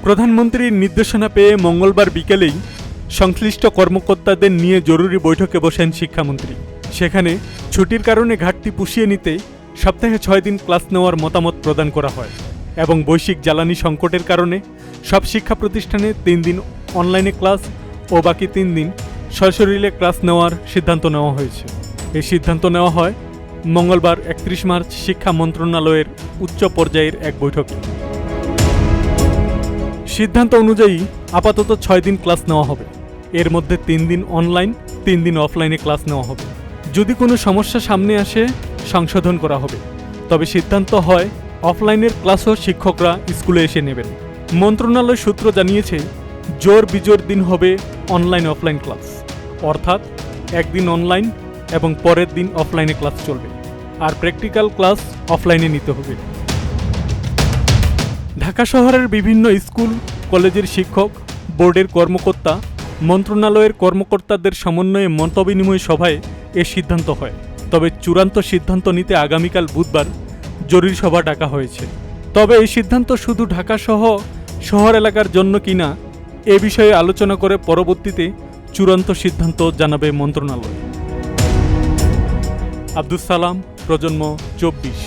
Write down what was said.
প্রধানমন্ত্রীর নির্দেশনা পেয়ে মঙ্গলবার বিকেলেই সংশ্লিষ্ট কর্মকর্তাদের নিয়ে জরুরি বৈঠকে বসেন শিক্ষামন্ত্রী। সেখানে ছুটির কারণে ঘাটতি পুষিয়ে নিতে সপ্তাহে 6 দিন ক্লাস নেওয়ার মতামত প্রদান করা হয় এবং বৈশ্বিক জ্বালানি সংকটের কারণে সব শিক্ষা প্রতিষ্ঠানে 3 দিন অনলাইনে ক্লাস ও বাকি 3 দিন সশরীরে ক্লাস নেওয়ার সিদ্ধান্ত নেওয়া হয়েছে। এই সিদ্ধান্ত নেওয়া হয় মঙ্গলবার 31 মার্চ শিক্ষা মন্ত্রণালয়ের উচ্চ পর্যায়ের এক বৈঠকে। সিদ্ধান্ত অনুযায়ী আপাতত 6 দিন ক্লাস নেওয়া হবে। এর মধ্যে 3 দিন অনলাইন, 3 দিন অফলাইনে ক্লাস নেওয়া হবে। যদি কোনো সমস্যা সামনে আসে সংশোধন করা হবে। তবে সিদ্ধান্ত হয় অফলাইনের ক্লাসও শিক্ষকরা স্কুলে এসে নেবেন। মন্ত্রণালয় সূত্র জানিয়েছে, জোর বিজোর দিন হবে অনলাইন অফলাইন ক্লাস, অর্থাৎ একদিন অনলাইন এবং পরের দিন অফলাইনে ক্লাস চলবে, আর প্র্যাকটিক্যাল ক্লাস অফলাইনে নিতে হবে। ঢাকা শহরের বিভিন্ন স্কুল কলেজের শিক্ষক, বোর্ডের কর্মকর্তা, মন্ত্রণালয়ের কর্মকর্তাদের সমন্বয়ে মতবিনিময় সভায় এ সিদ্ধান্ত হয়। তবে চূড়ান্ত সিদ্ধান্ত নিতে আগামীকাল বুধবার জরুরি সভা ডাকা হয়েছে। তবে এই সিদ্ধান্ত শুধু ঢাকাসহ শহর এলাকার জন্য কিনা এ বিষয়ে আলোচনা করে পরবর্তীতে চূড়ান্ত সিদ্ধান্ত জানাবে মন্ত্রণালয়। আব্দুস সালাম, প্রজন্ম 24।